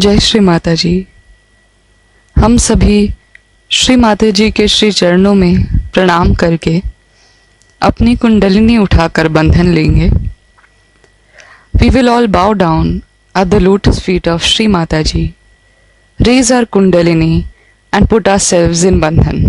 जय श्री माता जी। हम सभी श्री माता जी के श्री चरणों में प्रणाम करके अपनी कुंडलिनी उठाकर बंधन लेंगे। We will all bow down at the lotus feet of Shri Mata Ji, raise our kundalini and put ourselves in bandhan.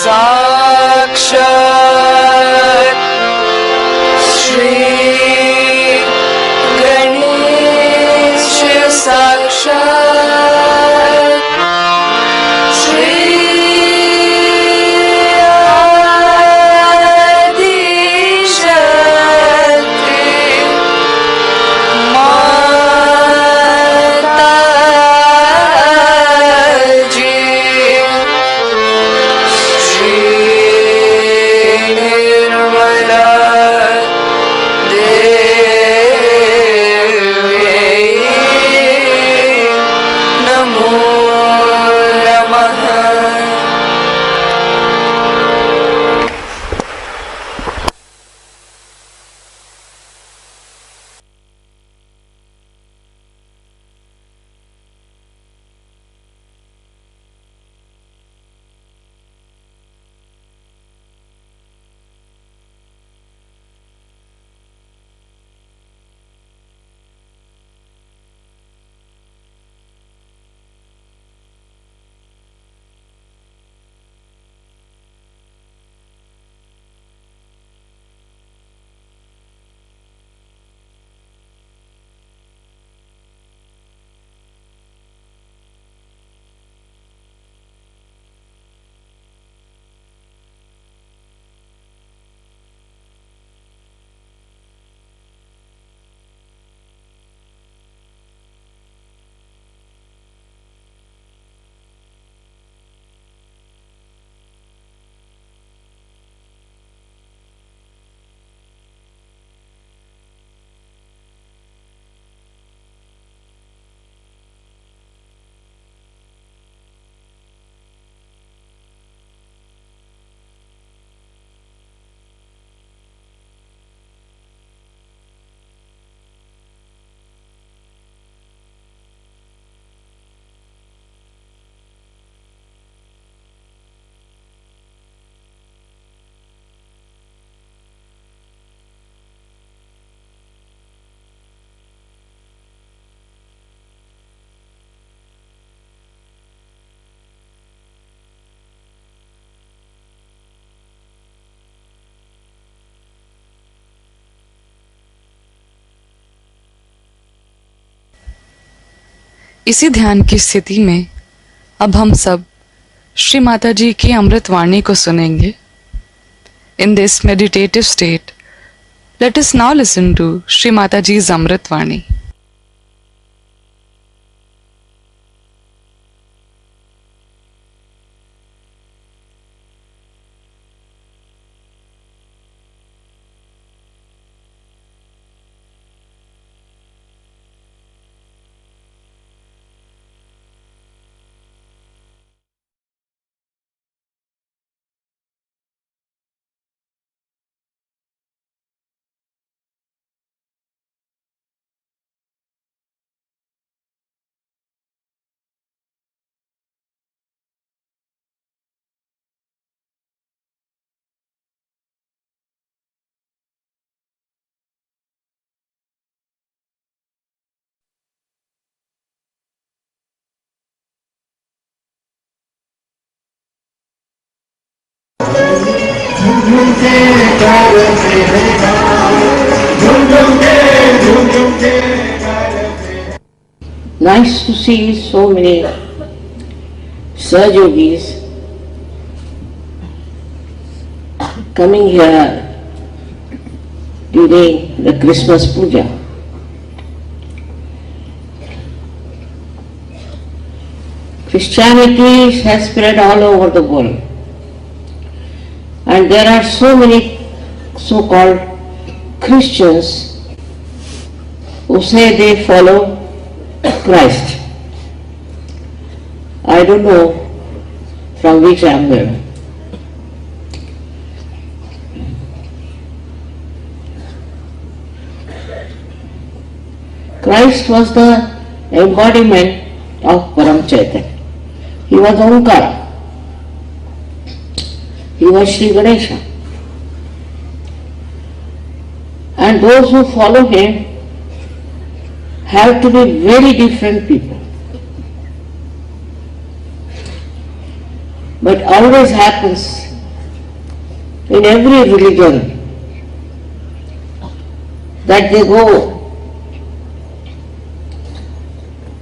साक्षात् श्री गणेश साक्षात् श्री इसी ध्यान की स्थिति में अब हम सब श्री माता जी की अमृतवाणी को सुनेंगे. In this meditative state, let us now listen to Shri Mataji's Amritvani. Nice to see so many Sahajogis coming here during the Christmas Puja. Christianity has spread all over the world, and there are so many so-called Christians who say they follow Christ. I don't know from which angle. Christ was the embodiment of Param Chaitanya. He was Omkara. He was Shri Ganesha. And those who follow him have to be very different people. But always happens in every religion that they go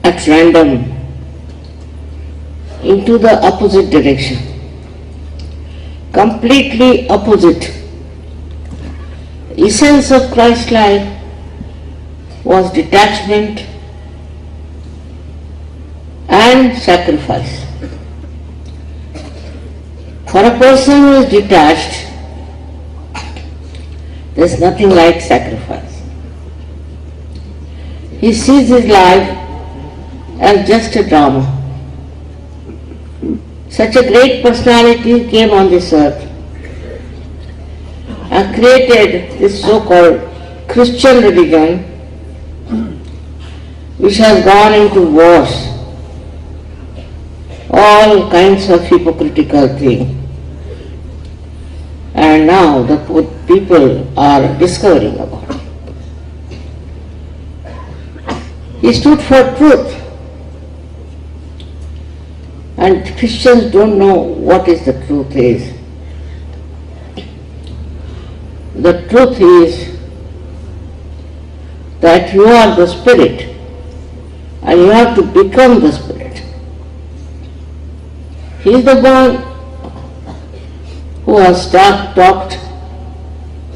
at random into the opposite direction, completely opposite. Essence of Christ's life was detachment and sacrifice. For a person who is detached, there is nothing like sacrifice. He sees his life as just a drama. Such a great personality came on this earth and created this so-called Christian religion, which has gone into wars, all kinds of hypocritical things. And now the people are discovering about it. He stood for truth. And Christians don't know what is the truth is. The truth is that you are the spirit and you have to become the spirit. He is the one who has talked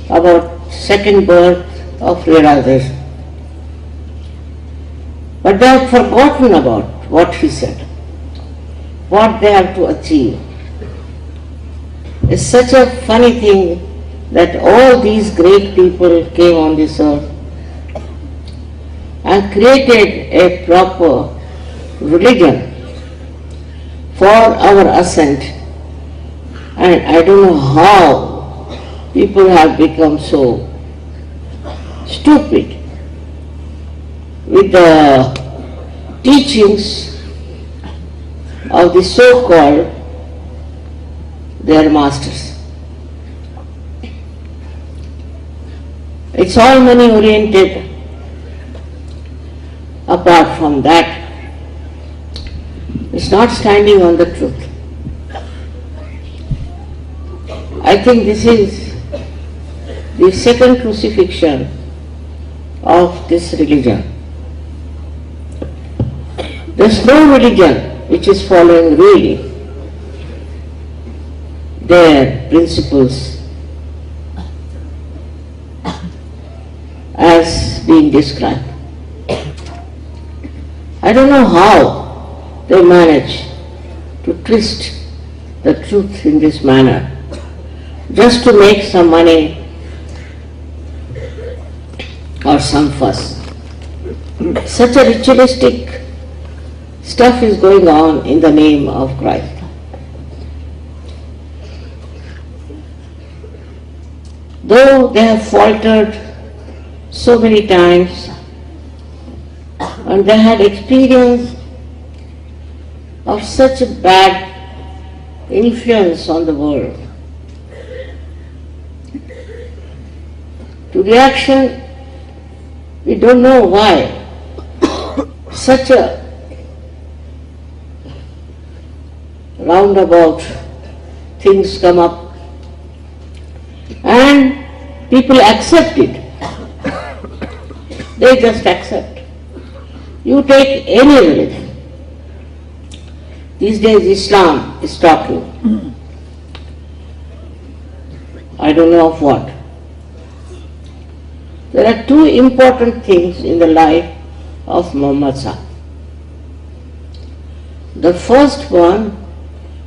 about second birth of realization. But they have forgotten about what he said, what they have to achieve. It's such a funny thing that all these great people came on this earth and created a proper religion for our ascent. And I don't know how people have become so stupid with the teachings of the so-called their masters. It's all money oriented. Apart from that, it's not standing on the truth. I think this is the second crucifixion of this religion. There's no religion which is following really their principles as being described. I don't know how they manage to twist the truth in this manner, just to make some money or some fuss. Such a ritualistic stuff is going on in the name of Christ. Though they have faltered so many times and they had experience of such a bad influence on the world, to reaction, we don't know why such a roundabout things come up and people accept it. They just accept. You take any religion. These days Islam is talking. I don't know of what. There are two important things in the life of Muhammad Sahib. The first one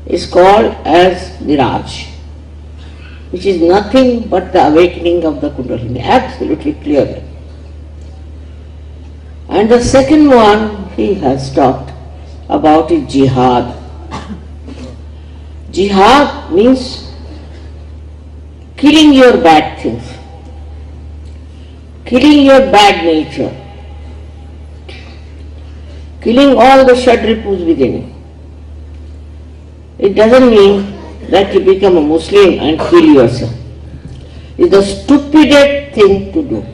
is called as Miraj, which is nothing but the awakening of the Kundalini, absolutely clearly. And the second one he has talked about is Jihad. Jihad means killing your bad things, killing your bad nature, killing all the Shadripus within you. It doesn't mean that you become a Muslim and kill yourself. It's the stupidest thing to do.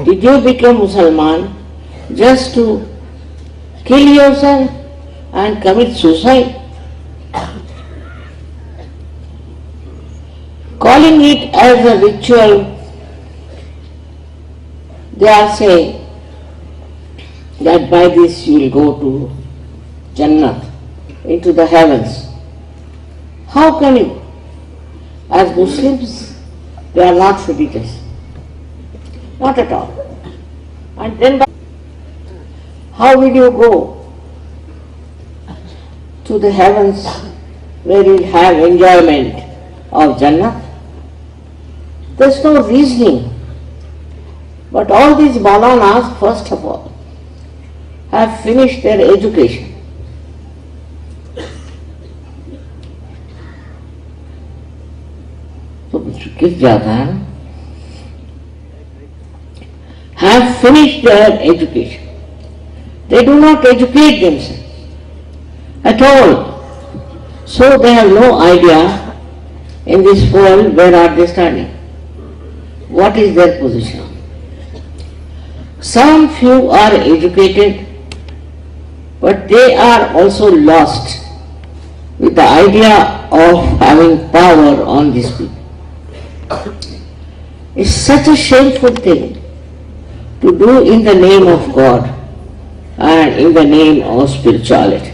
Did you become Muslim just to kill yourself and commit suicide? calling it as a ritual, they are saying that by this you will go to Jannah, into the heavens. How can you? As Muslims, they are not religious. Not at all. And then how will you go to the heavens where you will have enjoyment of Jannah? There is no reasoning. But all these Maulanas, first of all, have finished their education. So, किस जाता है? Have finished their education. They do not educate themselves at all. So they have no idea in this world where are they standing. What is their position? Some few are educated, but they are also lost with the idea of having power on these people. It's such a shameful thing to do in the name of God and in the name of spirituality.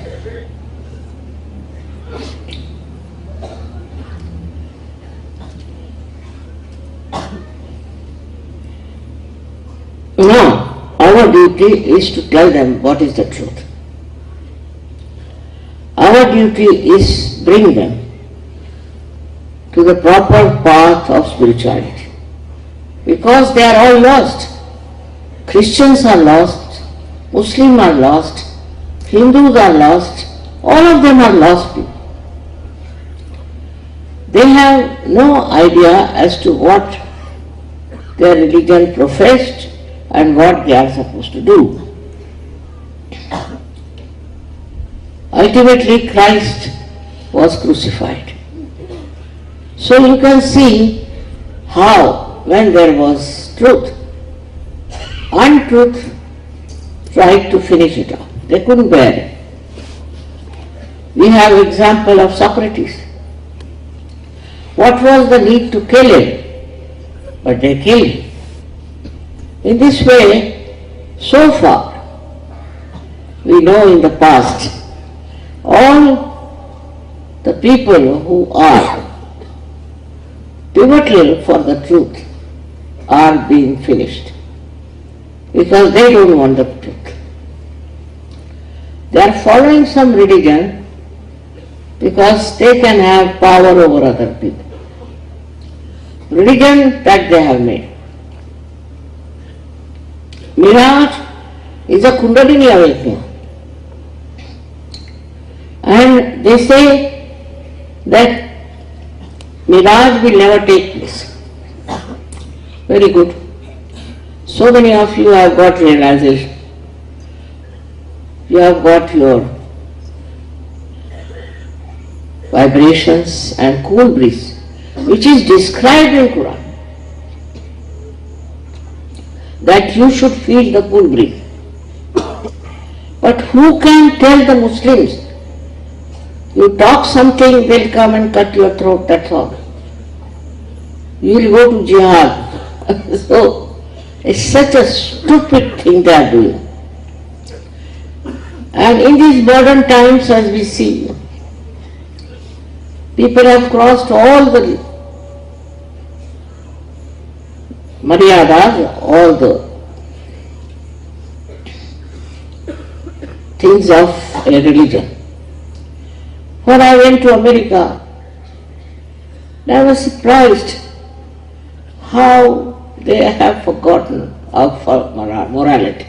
Now, our duty is to tell them what is the truth. Our duty is bring them to the proper path of spirituality. Because they are all lost. Christians are lost, Muslims are lost, Hindus are lost, all of them are lost people. They have no idea as to what their religion professed and what they are supposed to do. Ultimately, Christ was crucified. So you can see how, when there was truth, untruth tried to finish it off. They couldn't bear it. We have example of Socrates. What was the need to kill him? But they killed him. In this way, so far, we know in the past, all the people who are pivotal for the truth are being finished because they don't want the truth. They are following some religion because they can have power over other people. Religion that they have made. Mirage is a Kundalini awakening. And they say that mirage will never take place. Very good. So many of you have got realization. You have got your vibrations and cool breeze, which is described in Quran. That you should feel the cool breeze. But who can tell the Muslims? You talk something, they'll come and cut your throat, that's all. You will go to jihad. So, it's such a stupid thing they are doing. And in these modern times, as we see, people have crossed all the maryadas, all the things of a religion. When I went to America, I was surprised how they have forgotten of morality.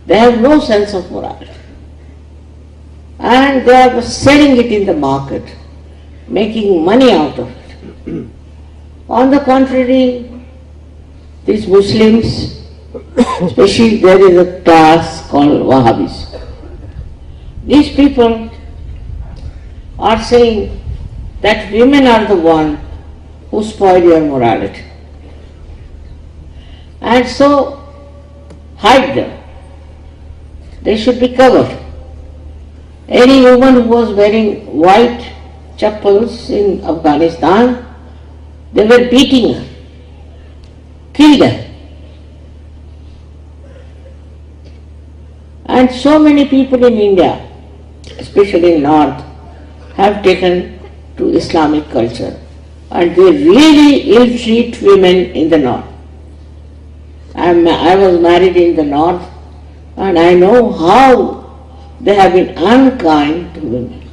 They have no sense of morality. And they are selling it in the market, making money out of it. On the contrary, these Muslims, especially there is a class called Wahhabis. These people are saying that women are the one who spoil your morality. And so, hide them. They should be covered. Any woman who was wearing white chappals in Afghanistan They were beating her, killed her. And so many people in India, especially in North, have taken to Islamic culture, and they really ill-treat women in the North. I was married in the North, and I know how they have been unkind to women.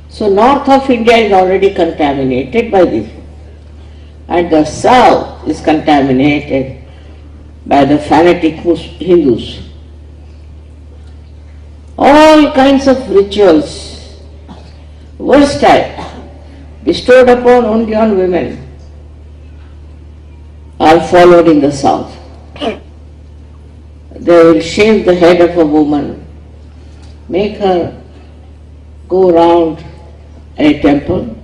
So North of India is already contaminated by this, and the South is contaminated by the fanatic Hindus. All kinds of rituals, versatile, bestowed upon only on women, are followed in the South. They will shave the head of a woman, make her go round a temple,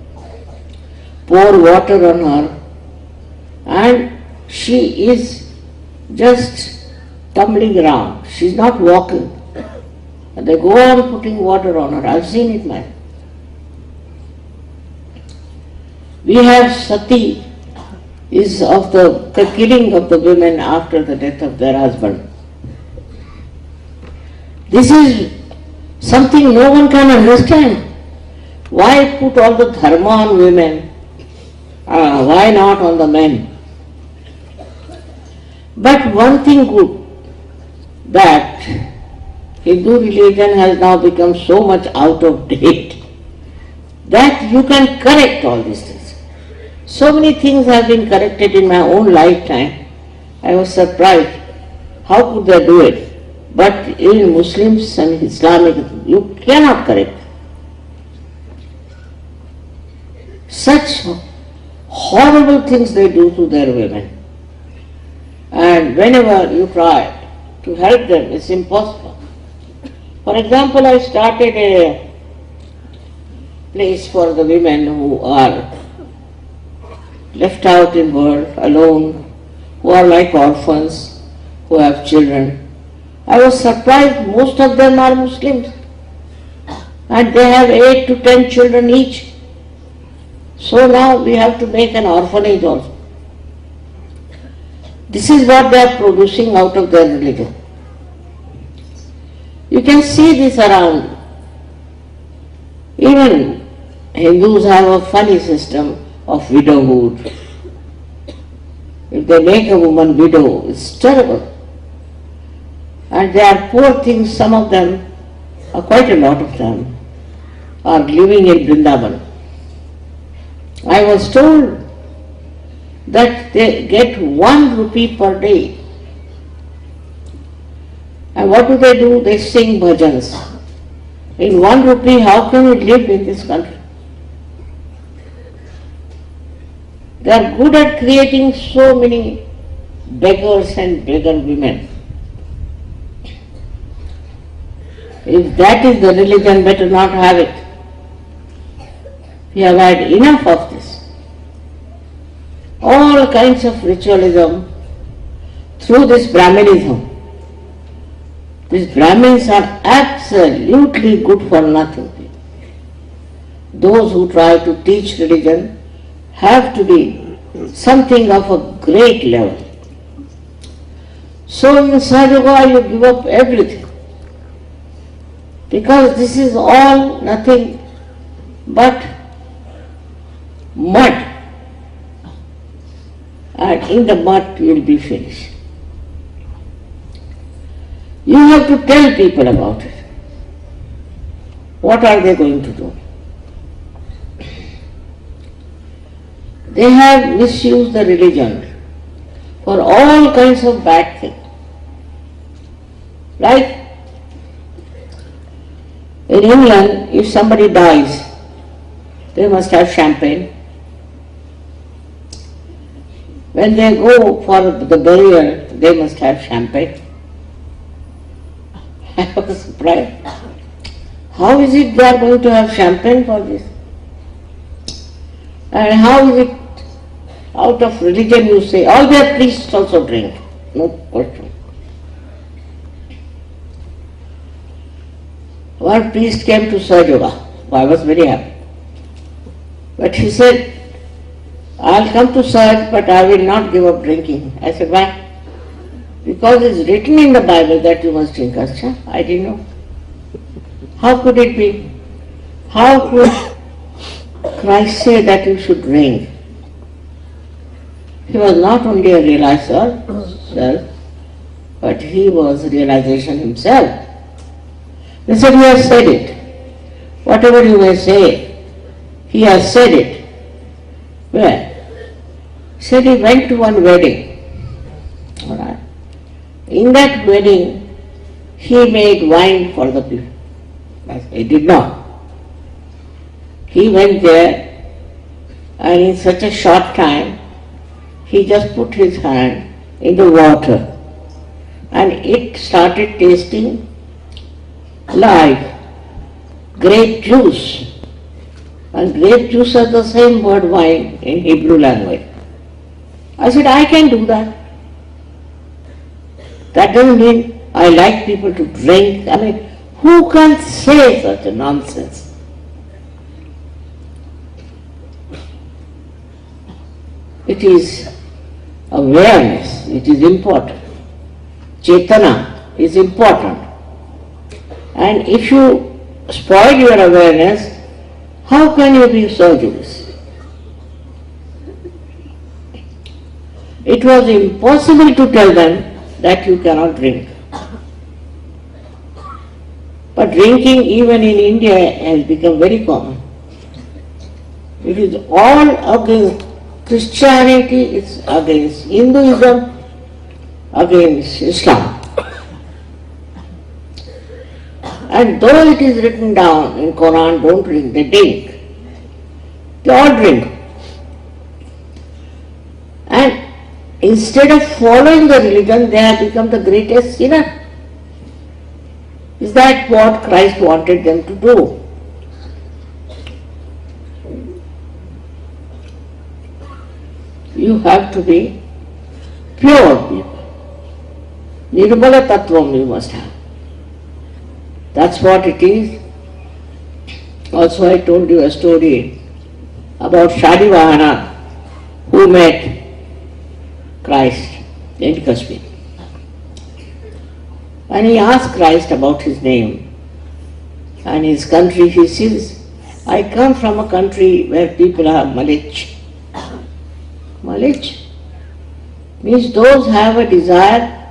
pour water on her, and she is just tumbling around. She is not walking. And they go on putting water on her. I've seen it, man. We have sati, is of the killing of the women after the death of their husband. This is something no one can understand. Why put all the dharma on women? Why not on the men? But one thing good, that Hindu religion has now become so much out of date that you can correct all these things. So many things have been corrected in my own lifetime. I was surprised. How could they do it? But in Muslims and Islamic, you cannot correct. Such horrible things they do to their women. And whenever you try to help them, it's impossible. For example, I started a place for the women who are left out in world, alone, who are like orphans, who have children. I was surprised, most of them are Muslims, and they have 8 to 10 children each. So now we have to make an orphanage also. This is what they are producing out of their religion. You can see this around. Even Hindus have a funny system of widowhood. If they make a woman widow, it's terrible. And they are poor things, some of them, quite a lot of them, are living in Vrindavan. I was told that they get 1 rupee per day. And what do? They sing bhajans. In 1 rupee, how can we live in this country? They are good at creating so many beggars and beggar women. If that is the religion, better not have it. We have had enough of this. All kinds of ritualism through this Brahminism. These Brahmins are absolutely good for nothing. Those who try to teach religion have to be something of a great level. So in Sahaja you give up everything. Because this is all nothing but mud. And in the mud you will be finished. You have to tell people about it. What are they going to do? They have misused the religion for all kinds of bad things. Like in England, if somebody dies, they must have champagne. When they go for the burial, they must have champagne. I was surprised. How is it they are going to have champagne for this? And how is it out of religion you say? All their priests also drink. No question. One priest came to Sahaja. I was very happy. But he said, I'll come to church, but I will not give up drinking. I said, why? Because it's written in the Bible that you must drink. Acha, I didn't know. How could it be? How could Christ say that you should drink? He was not only a realizer, but he was realization himself. They said, he has said it. Whatever you may say, he has said it. Where? He said he went to one wedding. All right. In that wedding, he made wine for the people. He did not. He went there, and in such a short time, he just put his hand in the water, and it started tasting like grape juice. And grape juice is the same word wine in Hebrew language. I said, I can do that. That doesn't mean I like people to drink. I mean, who can say such a nonsense? It is awareness, it is important. Chetana is important. And if you spoil your awareness, how can you be so Jewish? It was impossible to tell them that you cannot drink. But drinking even in India has become very common. It is all against Christianity, it's against Hinduism, against Islam. And though it is written down in Quran, don't drink, they drink. They all drink. And instead of following the religion, they have become the greatest sinner. Is that what Christ wanted them to do? You have to be pure people. Nirmala Tattvam you must have. That's what it is. Also I told you a story about Shadivahana who met Christ in Kashmir. And he asked Christ about his name and his country. He says, I come from a country where people are Malich. Malich means those have a desire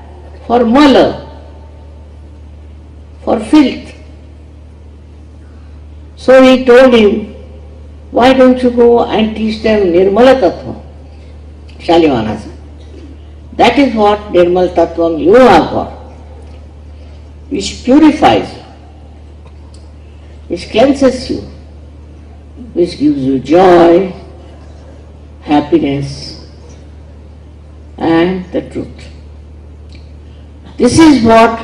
for mala, for filth. So he told him, why don't you go and teach them Nirmala Tattva? Shalivana said, that is what Nirmal Tattvam you have got, which purifies you, which cleanses you, which gives you joy, happiness, and the truth. This is what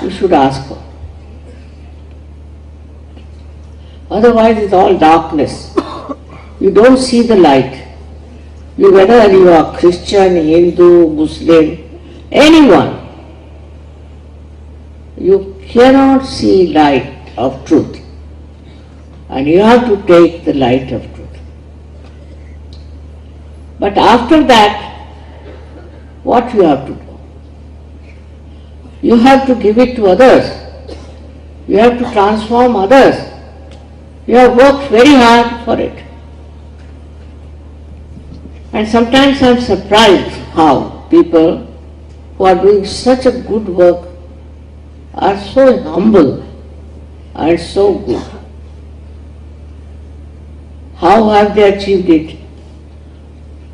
you should ask for. Otherwise it's all darkness. You don't see the light. Whether you are Christian, Hindu, Muslim, anyone, you cannot see light of truth. And you have to take the light of truth. But after that, what you have to do? You have to give it to others. You have to transform others. You have worked very hard for it. And sometimes I am surprised how people who are doing such a good work are so humble and so good. How have they achieved it?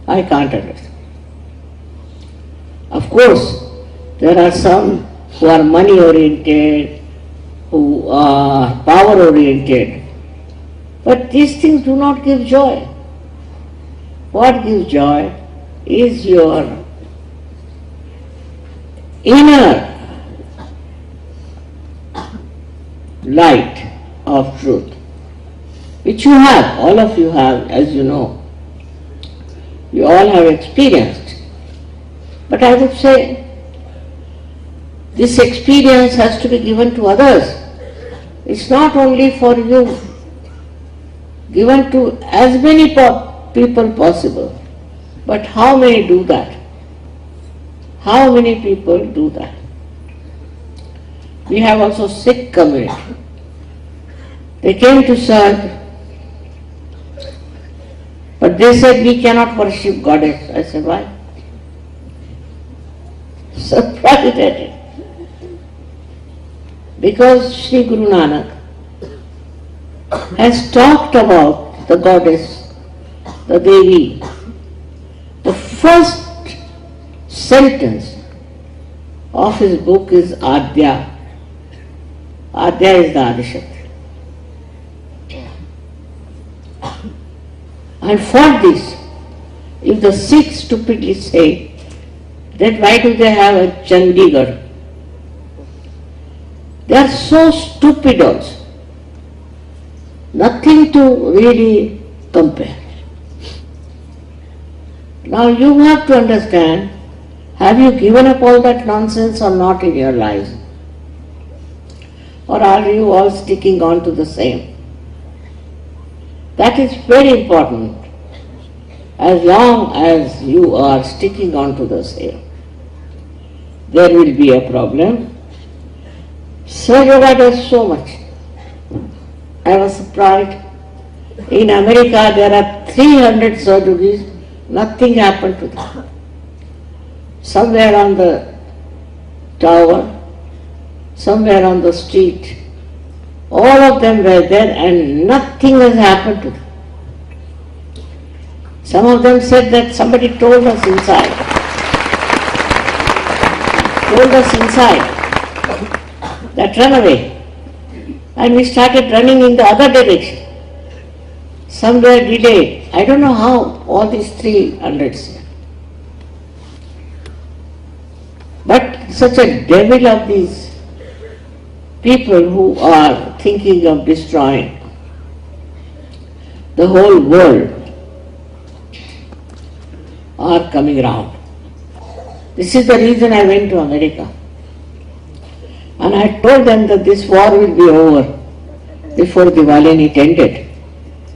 I can't understand. Of course, there are some who are money oriented, who are power oriented, but these things do not give joy. What gives joy is your inner light of truth, which you have, all of you have, as you know. You all have experienced. But I would say, this experience has to be given to others. It's not only for you. Given to as many people possible. But how many do that? How many people do that? We have also Sikh community. They came to serve, but they said we cannot worship goddess. I said, why? Surprised at it. Because Shri Guru Nanak has talked about the goddess, the Devi. The first sentence of his book is Adya. Adya is the Adishakti. And for this, if the Sikhs stupidly say that why do they have a Chandigarh? They are so stupid also. Nothing to really compare. Now you have to understand, have you given up all that nonsense or not in your lives? Or are you all sticking on to the same? That is very important. As long as you are sticking on to the same, there will be a problem. Sir Yoga does so much. I was surprised. In America there are 300 surgeries, nothing happened to them. Somewhere on the tower, somewhere on the street, all of them were there and nothing has happened to them. Some of them said that somebody told us inside. That run away. And we started running in the other direction. Some were delayed. I don't know how all these 300s. But such a devil of these people who are thinking of destroying the whole world are coming around. This is the reason I went to America. And I told them that this war will be over before Diwali, and it ended.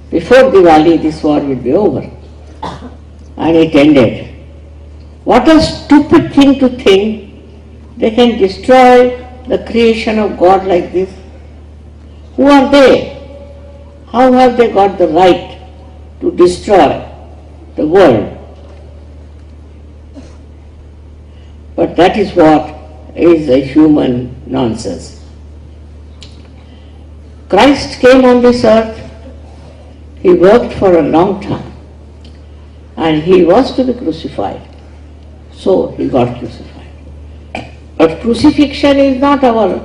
Before Diwali, this war will be over. And it ended. What a stupid thing to think they can destroy the creation of God like this. Who are they? How have they got the right to destroy the world? But that is what is a human nonsense. Christ came on this earth. He worked for a long time and he was to be crucified. So he got crucified. But crucifixion is not our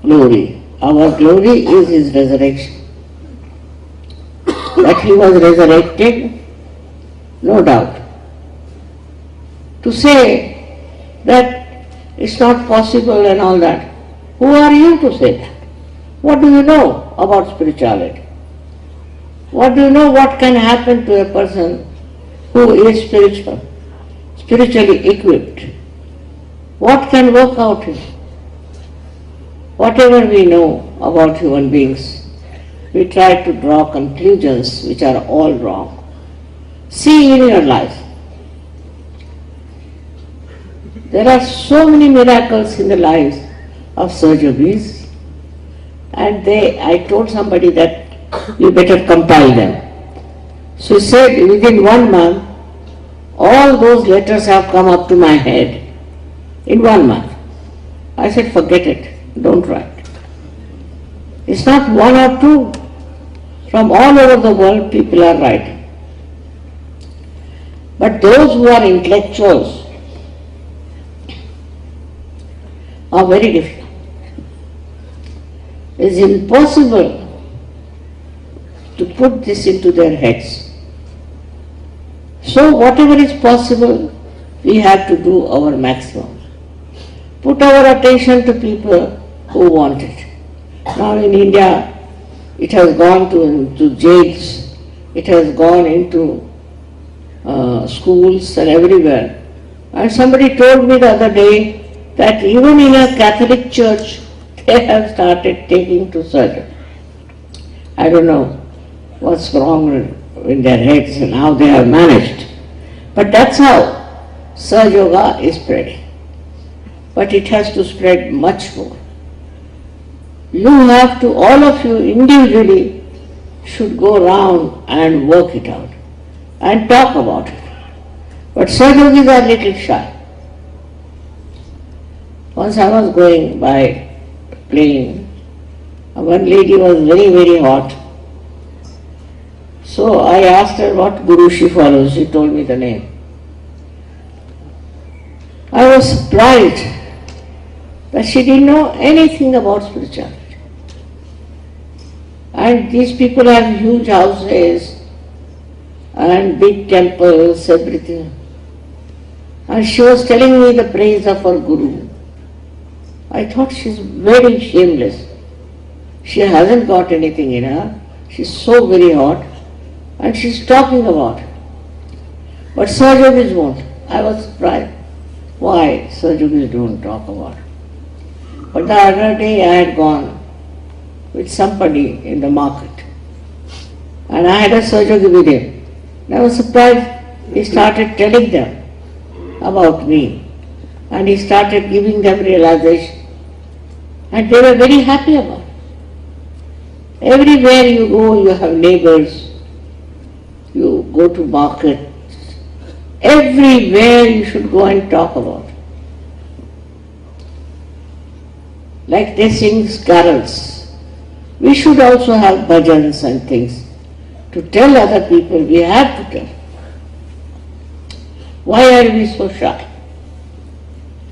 glory. Our glory is his resurrection. That he was resurrected, no doubt. To say that it's not possible and all that, who are you to say that? What do you know about spirituality? What do you know what can happen to a person who is spiritually equipped? What can work out in? Whatever we know about human beings, we try to draw conclusions which are all wrong. See in your life. There are so many miracles in the lives of surgeries, and I told somebody that you better compile them. So he said within 1 month, all those letters have come up to my head in 1 month. I said, forget it, don't write. It's not 1 or 2. From all over the world, people are writing. But those who are intellectuals are very difficult. It is impossible to put this into their heads. So whatever is possible, we have to do our maximum. Put our attention to people who want it. Now in India, it has gone to jails, it has gone into schools and everywhere. And somebody told me the other day that even in a Catholic church, they have started taking to surgery. I don't know what's wrong in their heads and how they have managed. But that's how Sahaja Yoga is spreading. But it has to spread much more. You have to, all of you individually should go around and work it out and talk about it. But Sahaja Yogis are little shy. Once I was going by plane, one lady was very, very hot. So I asked her what guru she follows. She told me the name. I was surprised that she didn't know anything about spirituality. And these people have huge houses and big temples, everything. And she was telling me the praise of her guru. I thought she's very shameless. She hasn't got anything in her. She's so very hot. And she's talking about it. But Sahaja Yogis won't. I was surprised. Why Sahaja Yogis don't talk about it? But the other day I had gone with somebody in the market. And I had a Sahaja Yogi with him. And I was surprised. He started telling them about me. And he started giving them realization. And they were very happy about it. Everywhere you go, you have neighbors. You go to market. Everywhere you should go and talk about it. Like they sing carols. We should also have bhajans and things to tell other people. We have to tell. Why are we so shy?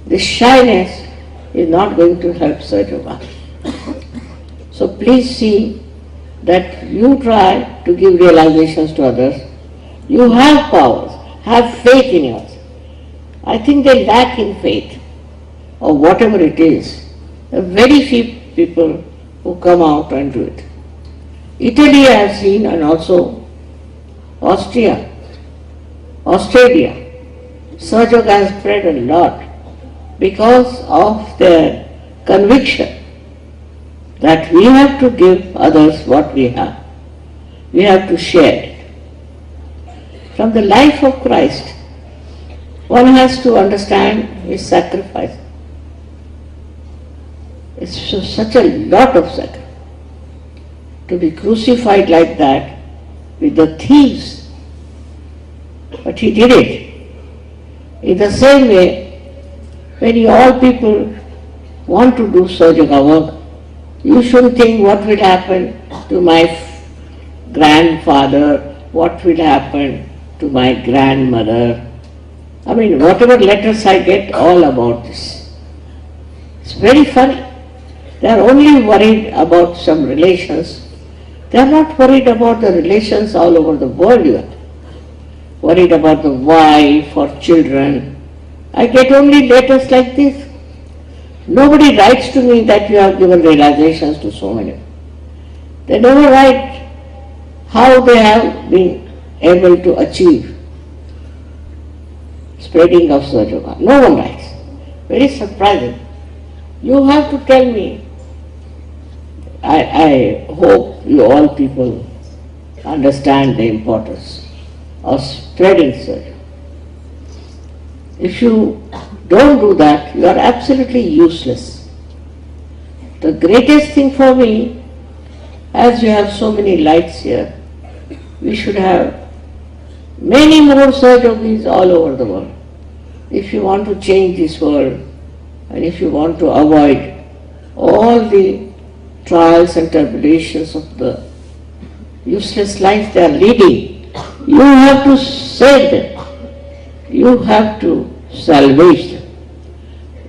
This shyness is not going to help Sahaja Yoga. So please see that you try to give realizations to others. You have powers. Have faith in yourself. I think they lack in faith, or whatever it is. There are very few people who come out and do it. Italy I have seen, and also Australia. Sahaja Yoga has spread a lot because of their conviction that we have to give others what we have. We have to share it. From the life of Christ, one has to understand his sacrifice. It's such a lot of sacrifice. To be crucified like that with the thieves. But he did it. In the same way, when you all people want to do Sahaja Yoga work, you shouldn't think what will happen to my grandfather, what will happen to my grandmother. I mean, whatever letters I get, all about this. It's very funny. They are only worried about some relations. They are not worried about the relations all over the world. You are worried about the wife or children. I get only letters like this. Nobody writes to me that you have given realizations to so many. They never write how they have been able to achieve spreading of Sahaja Yoga. No one writes. Very surprising. You have to tell me. I hope you all people understand the importance of spreading Sahaja. If you don't do that, you are absolutely useless. The greatest thing for me, as you have so many lights here, we should have many more Sahaja Yogis all over the world. If you want to change this world, and if you want to avoid all the trials and tribulations of the useless life they are leading, you have to save them. You have to salvage them.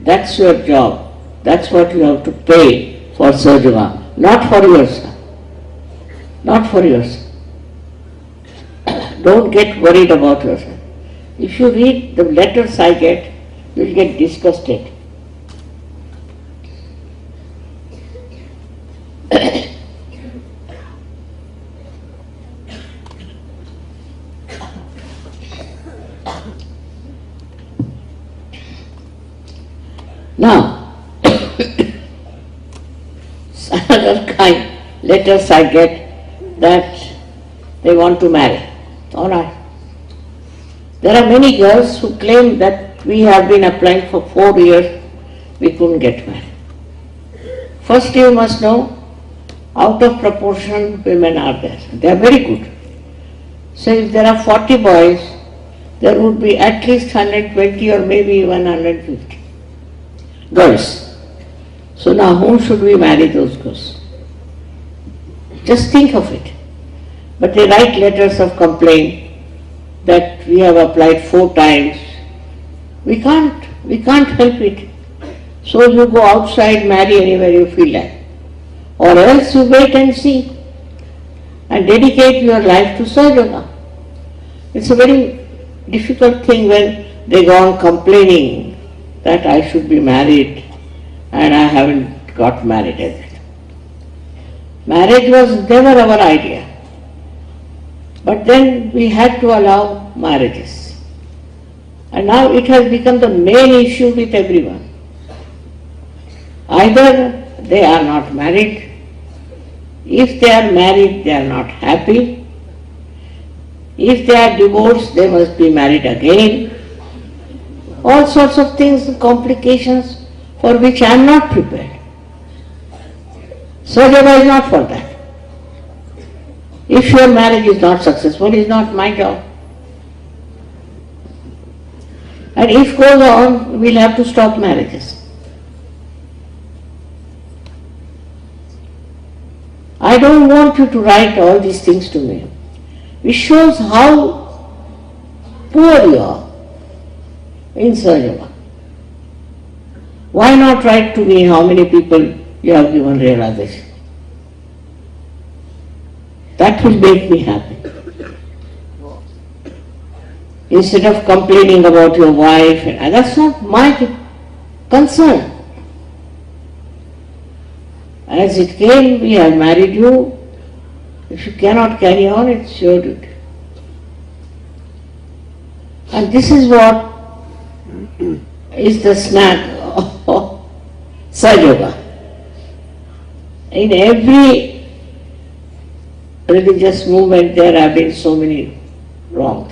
That's your job. That's what you have to pay for Sahaja Yoga. Not for yourself. Not for yourself. Don't get worried about yourself. If you read the letters I get, you will get disgusted. Now, another kind letters I get that they want to marry. Alright. There are many girls who claim that we have been applying for 4 years, we couldn't get married. First you must know, out of proportion women are there. They are very good. So if there are 40 boys, there would be at least 120 or maybe even 150 girls. So now whom should we marry those girls? Just think of it. But they write letters of complaint that we have applied 4 times. We can't help it. So you go outside, marry anywhere you feel like. Or else you wait and see and dedicate your life to sadhana. It's a very difficult thing when they go on complaining that I should be married and I haven't got married as yet. Marriage was never our idea. But then we had to allow marriages. And now it has become the main issue with everyone. Either they are not married. If they are married, they are not happy. If they are divorced, they must be married again. All sorts of things, complications for which I am not prepared. Sadhana is not for that. If your marriage is not successful, it is not my job. And if goes on, we will have to stop marriages. I don't want you to write all these things to me. It shows how poor you are in sadhana. Why not write to me how many people you have given realization? That will make me happy. Instead of complaining about your wife, and that's not my concern. As it came, we have married you. If you cannot carry on, it's your duty. And this is what is the snag of Sahaja. In every religious movement there have been so many wrong.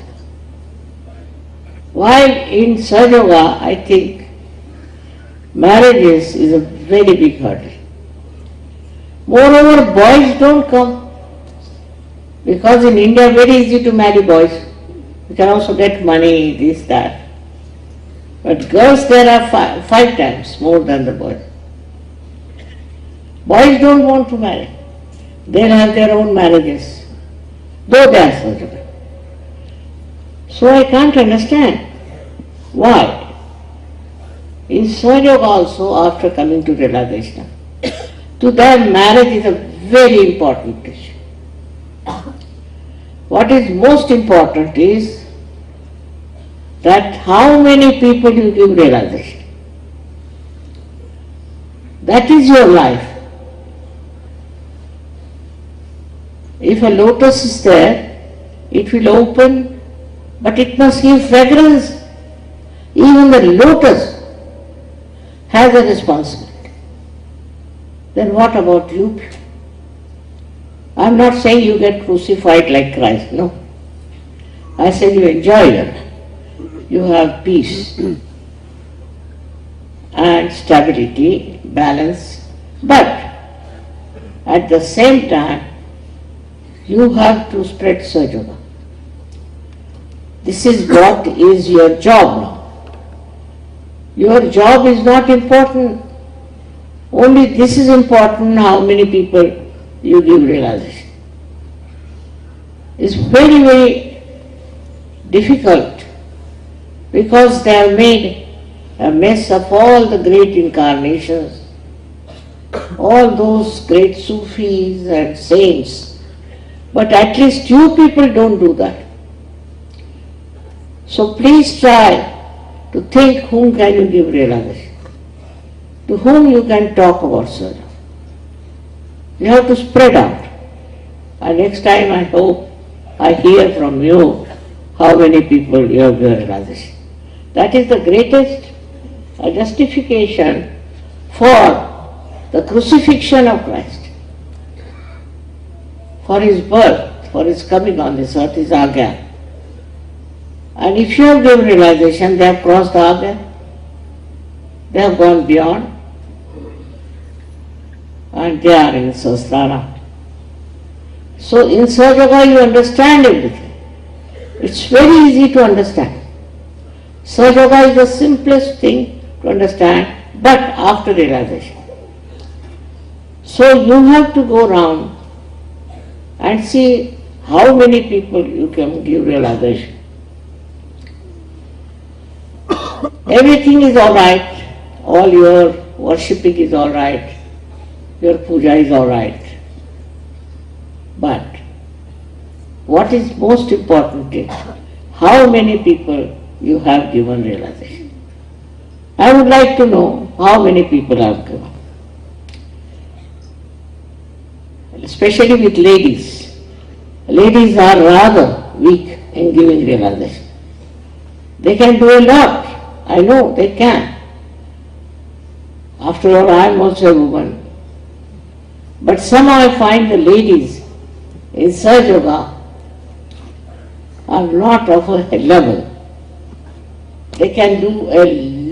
While in Sahaja, I think marriages is a very big hurdle. Moreover, boys don't come because in India very easy to marry boys. You can also get money, this, that. But girls there are 5 times more than the boys. Boys don't want to marry. They'll have their own marriages, though they are suitable. So I can't understand why. In Sahaja also, after coming to realization, to them marriage is a very important issue. What is most important is that how many people you give realization. That is your life. If a lotus is there, it will open, but it must give fragrance. Even the lotus has a responsibility. Then what about you? I am not saying you get crucified like Christ, no. I said you enjoy your life. You have peace and stability, balance, but at the same time you have to spread Sahaja. This is what is your job now. Your job is not important. Only this is important, how many people you give realization. It's very, very difficult because they have made a mess of all the great incarnations, all those great Sufis and saints. But at least you people don't do that. So please try to think whom can you give realization, to whom you can talk about sadhana. You have to spread out. And next time I hope I hear from you how many people you have given realization. That is the greatest justification for the crucifixion of Christ, for his birth, for his coming on this earth, his agya. And if you have given realization, they have crossed the Aga, they have gone beyond, and they are in Sahasrara. So in Sahaja you understand everything. It's very easy to understand. Sahaja is the simplest thing to understand, but after realization. So you have to go around and see how many people you can give realization. Everything is all right, all your worshipping is all right, your puja is all right. But what is most important is how many people you have given realization. I would like to know how many people I have given. Especially with ladies. Ladies are rather weak in giving realization. They can do a lot. I know they can. After all, I am also a woman. But somehow I find the ladies in Sahaja Yoga are not of a level. They can do a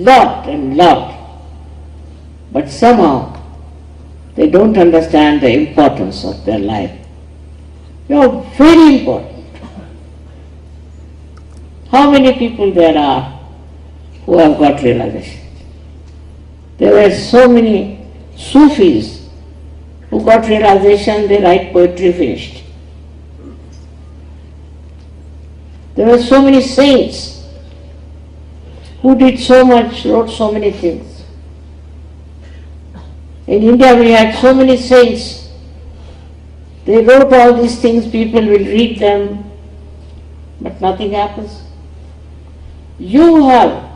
lot and lot. But somehow they don't understand the importance of their life. You are very important. How many people there are who have got realization? There were so many Sufis who got realization, they write poetry finished. There were so many saints who did so much, wrote so many things. In India we had so many saints. They wrote all these things, people will read them, but nothing happens. You have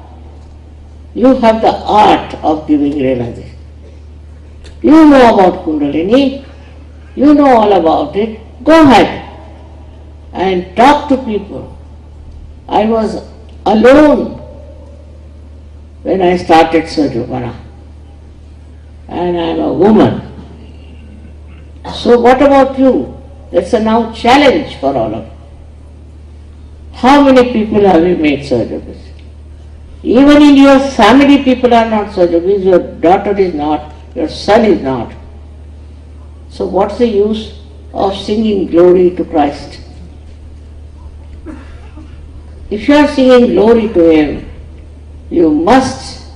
the art of giving realization. You know about Kundalini, you know all about it. Go ahead and talk to people. I was alone when I started Sahaja, and I am a woman. So what about you? That's a now challenge for all of you. How many people have you made Sahajogis? Even in your family people are not Sahajogis, your daughter is not, your son is not. So what's the use of singing glory to Christ? If you are singing glory to Him, you must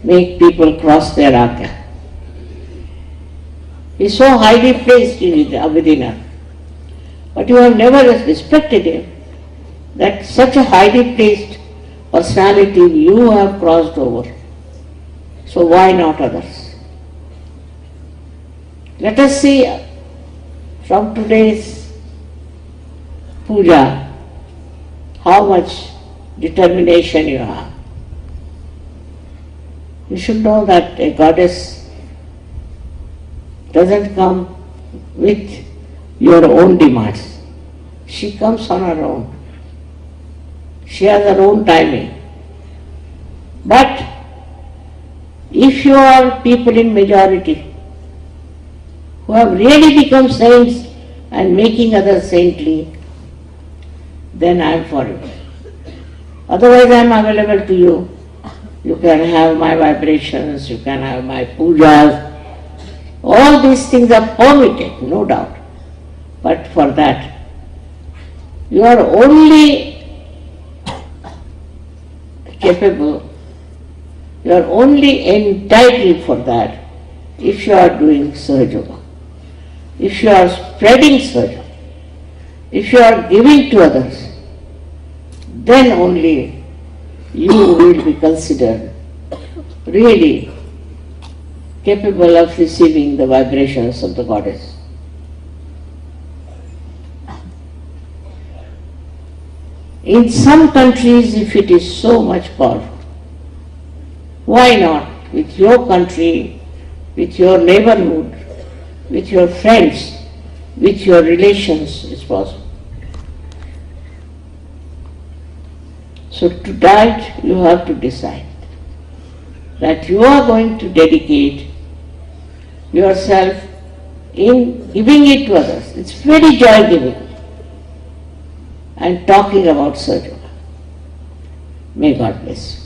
make people cross their Aga. He is so highly placed in Abodina, but you have never respected Him, that such a highly placed personality you have crossed over. So why not others? Let us see from today's puja how much determination you have. You should know that a goddess doesn't come with your own demands. She comes on her own. She has her own timing. But if you are people in majority who have really become saints and making others saintly, then I am for it. Otherwise I am available to you. You can have my vibrations, you can have my pujas. All these things are permitted, no doubt. But for that, you are only capable, you are only entitled for that if you are doing Sahaja, if you are spreading Sahaja, if you are giving to others, then only you will be considered really capable of receiving the vibrations of the goddess. In some countries, if it is so much powerful, why not with your country, with your neighborhood, with your friends, with your relations is possible. So to that you have to decide that you are going to dedicate yourself in giving it to others. It's very joy-giving and talking about Sahaja. May God bless you.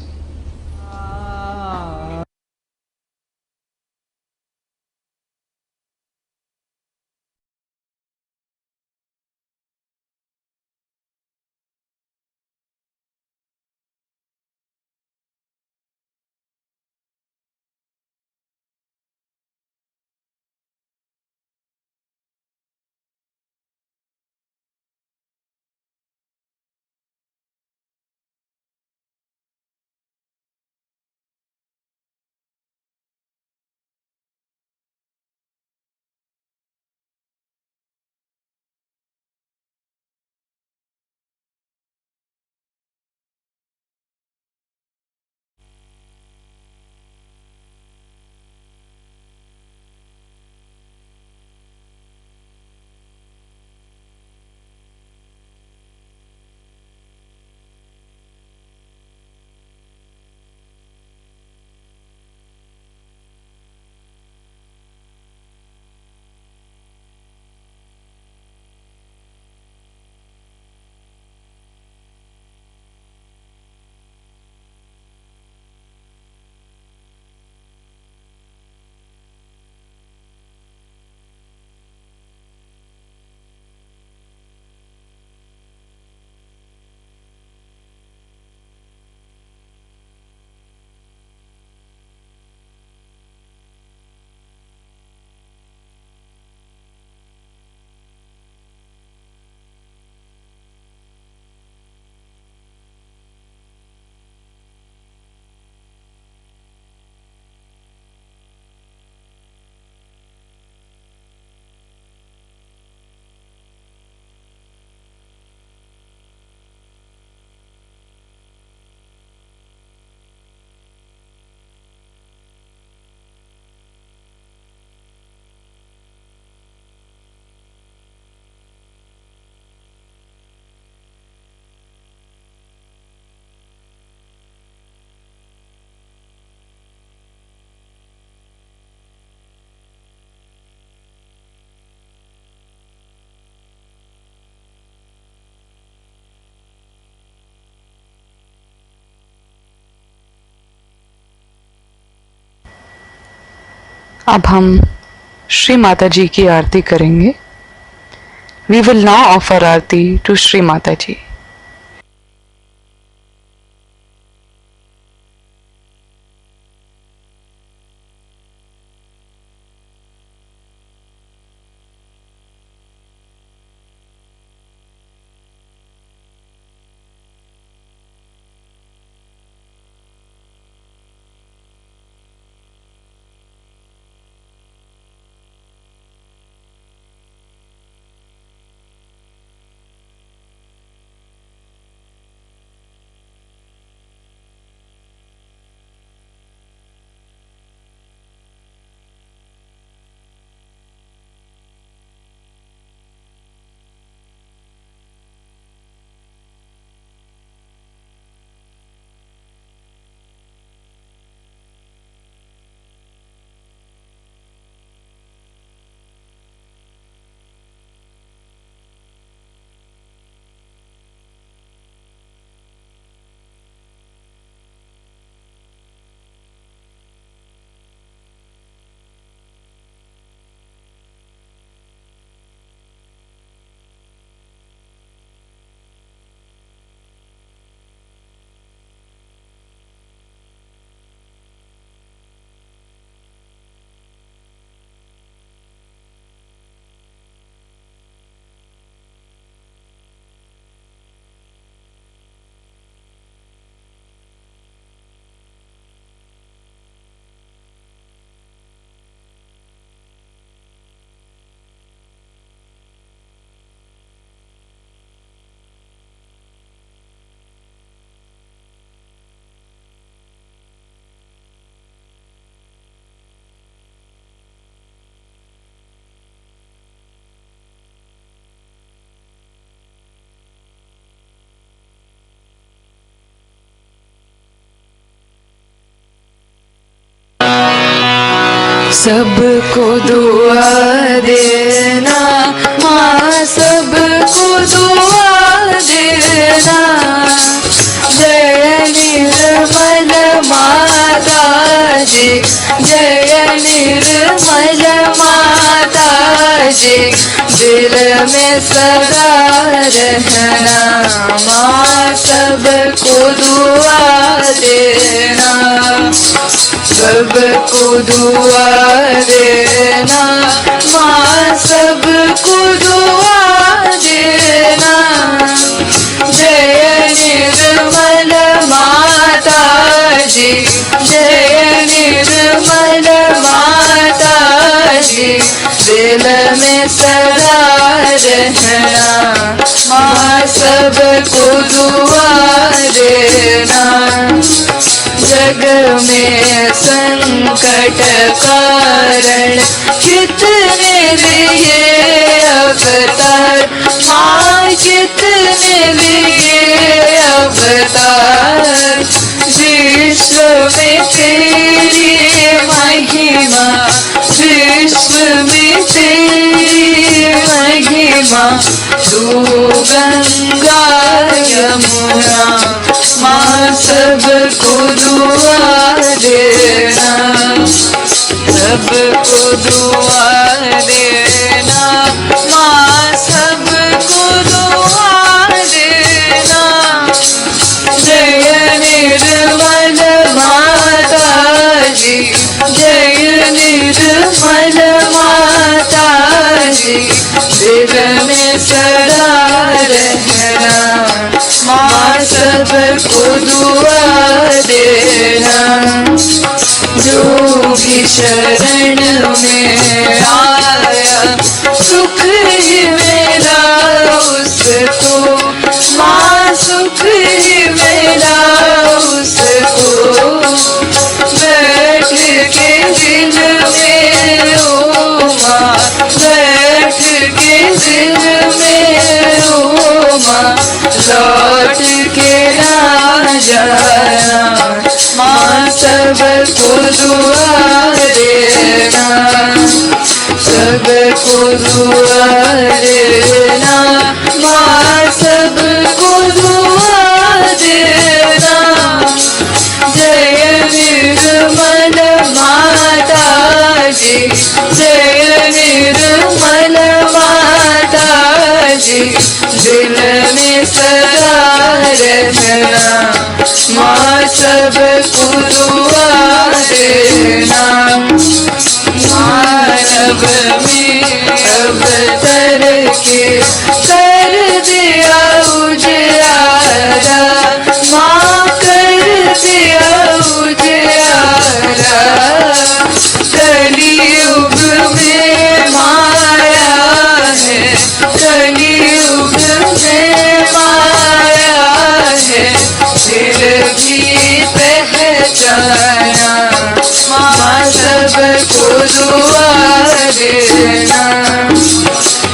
अब हम श्री माता जी की आरती करेंगे. We will now offer Aarti to Shri Mata जी. सबको दुआ देना माँ, सबको दुआ देना, जय दिल में सदा रहना, माँ सबको दुआ देना, सबको दुआ देना, माँ सबको दुआ देना। जय निर्मल माता जी, जय निर्मल माता जी, दिल में सदा रहना, माँ सबको दुआ देना। जग में संकट कारण कितने लिए अवतार, माँ कितने लिए अवतार, विश्व में तेरी महिमा, विश्व में तेरी महिमा, तू गंगा यमुना, माँ सबको दुआ देना, सबको दुआ देना, माँ सबको दुआ देना। जय निर्मल माता जी, जय निर्मल माता जी, दिल में सदा रहना, माँ सबको दुआ देना। जो भी शरण में आया सुख ही मेरा उसको, माँ सुख ही मेरा उसको, बैठ के दिल में ओ माँ, बैठ के दिल में ओ माँ, लौट के ना जाना, माँ सबको दुआ देना, सबको दुआ देना, माँ सबको दुआ देना। जय निर्मल माता जी, जय निर्मल माता जी, दिल में सदा रहना, माँ सबको दुआ देना। मानव में अवतर के कर दिया उजियारा, माँ कर दिया उजियारा, कलियुग में माया है, कलियुग में माया है, फिर भी पहचाना, माँ सबको दुआ देना,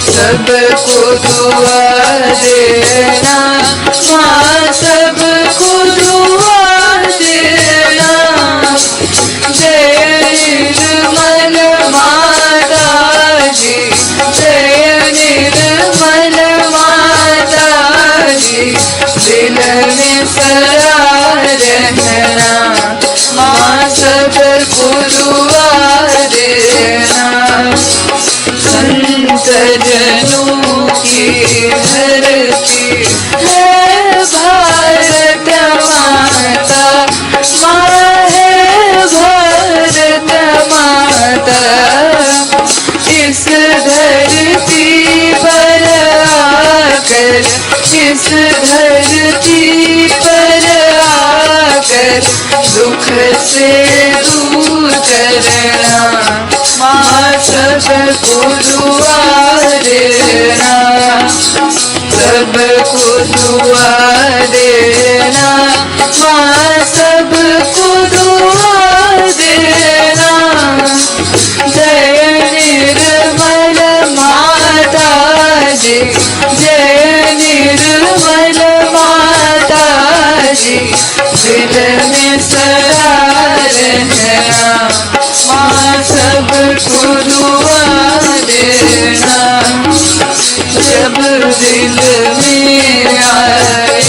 सबको दुआ देना, माँ सबको दुआ देना। जय निर्मल माता जी, जय निर्मल माता जी, दिल में सदा रहना, माँ सबको दुआ देना। संत जनों की धरती है भारत माता, माँ है भारत माता, इस धरती पर आकर, इस धरती पर आकर, दुख से दूर करना, माँ सबको दुआ देना, सबको दुआ देना, माँ सबको दुआ देना। जय निर्मल माता जी, जय निर्मल माता जी, दिल में सदा रहना, माँ सबको दुआ देना। जब दिल में आए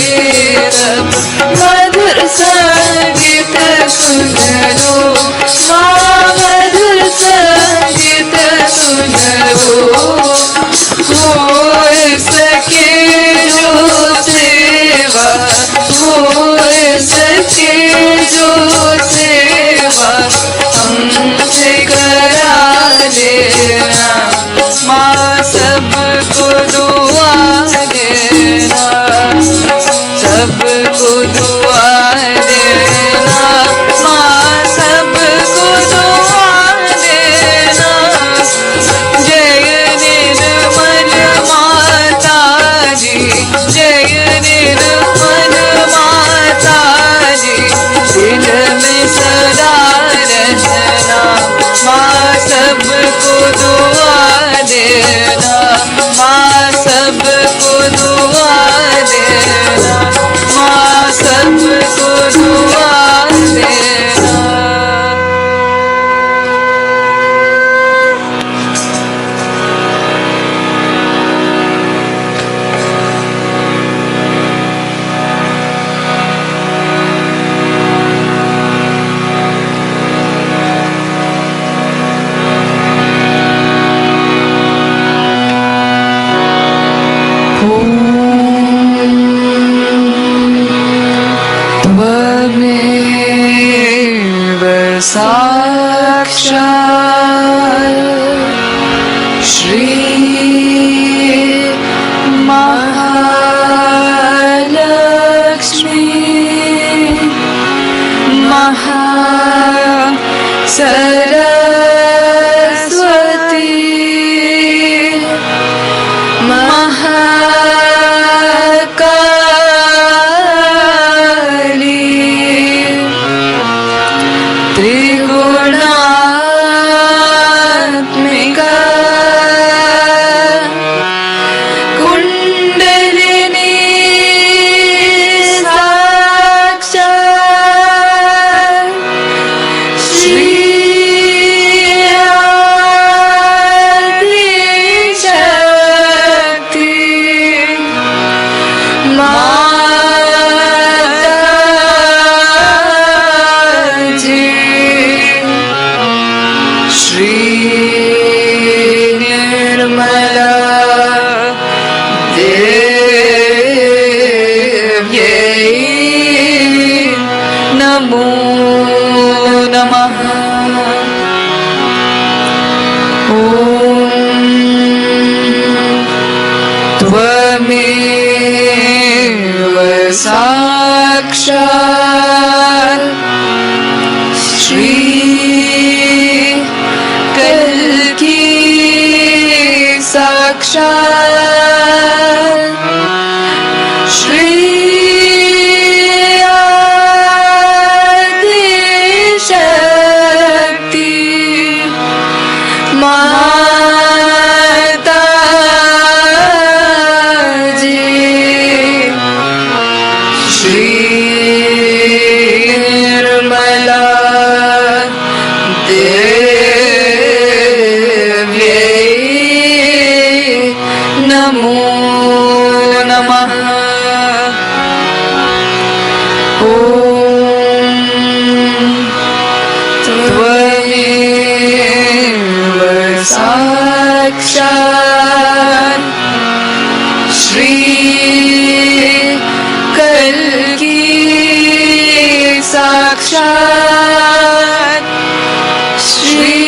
तब मधुर संगीत सुन लो, माँ मधुर संगीत सुन लो, साक्षात् श्री महालक्ष्मी सरस्वती महाकाली त्रिगुणात्मिका कुंडलिनी साक्षात् श्री शक्ति माताजी श्री निर्मला देव्यै नमो नमः। त्वमेव साक्षात् श्री कल्की साक्षात् श्री आदिशक्ति माताजी श्री निर्मला देव्यै नमो नमः। त्वमेव साक्षात् श्री कल्की साक्षात् श्री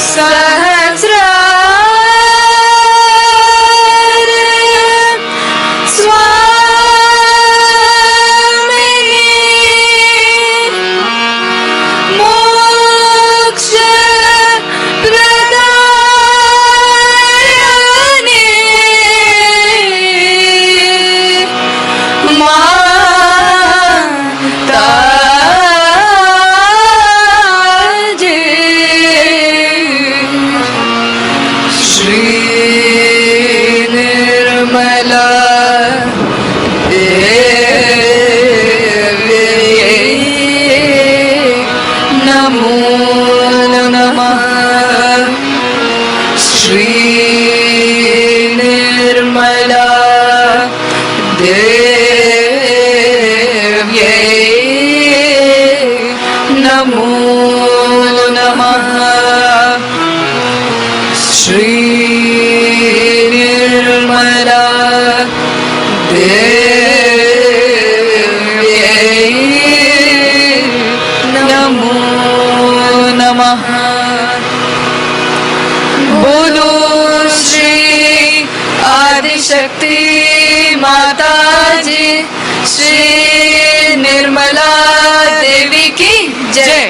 सहस्रार स्वामिनी मोक्ष प्रदायिनी माताजी श्री निर्मला देव्यै नमो नमः। श्री निर्मला देव्यै नमो नमः। श्री निर्मला देव्यै नमो नमः। बोलो श्री आदिशक्ति माताजी श्री निर्मला देवी की जय।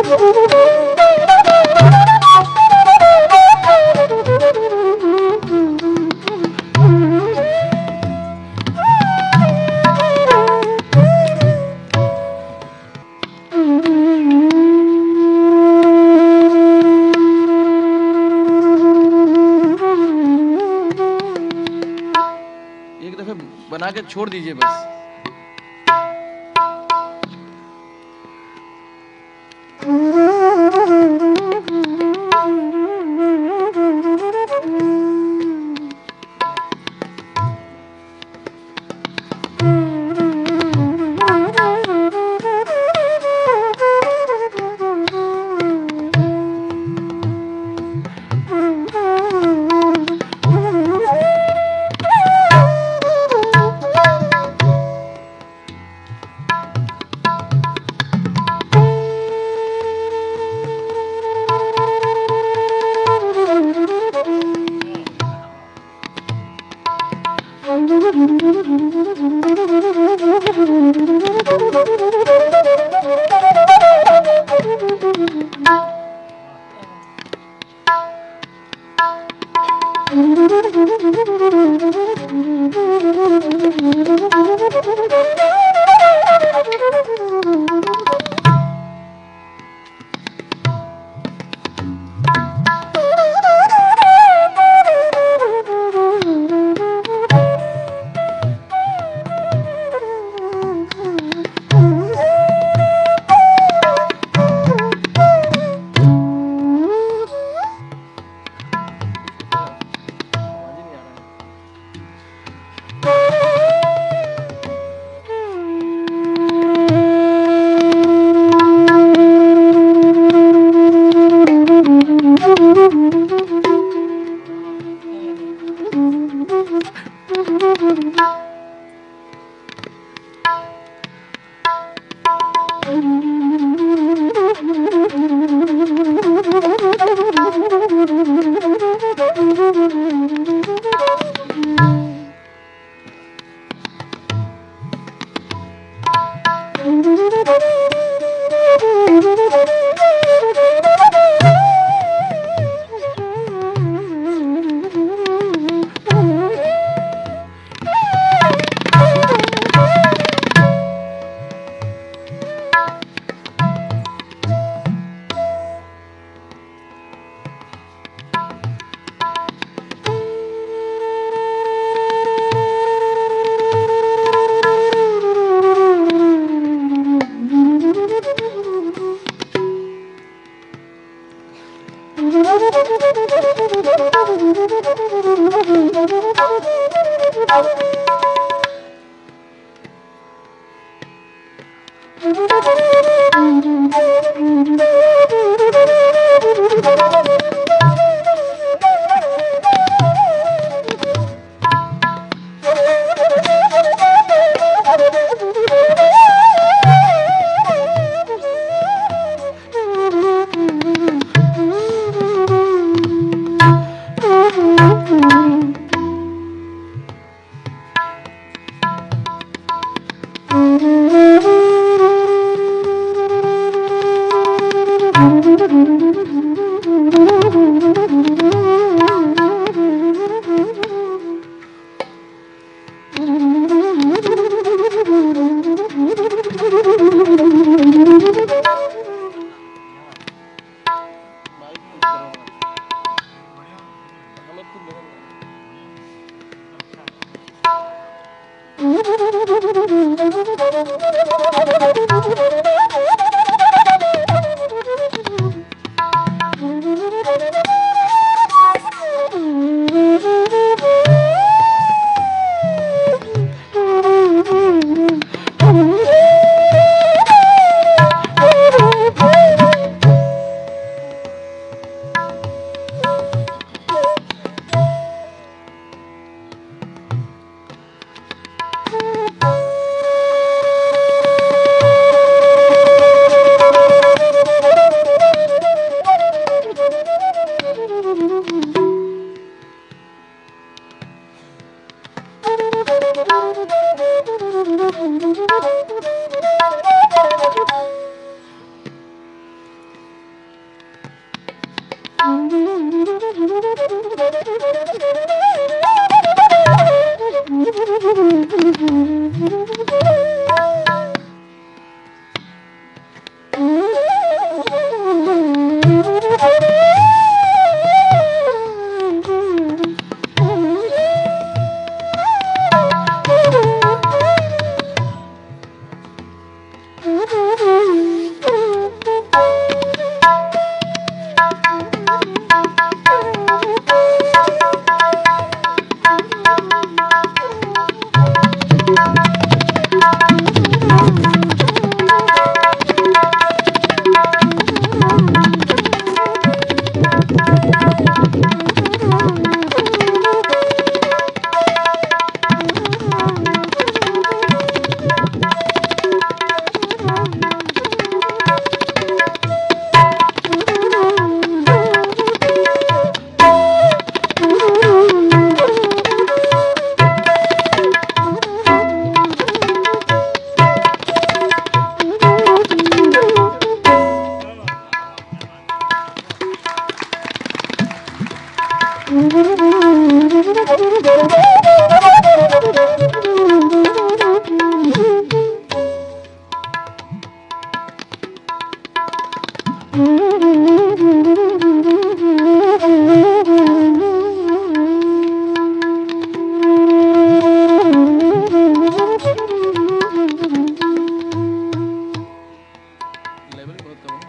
एक दफे बना के छोड़ दीजिए बस। लेवल बहुत कम है।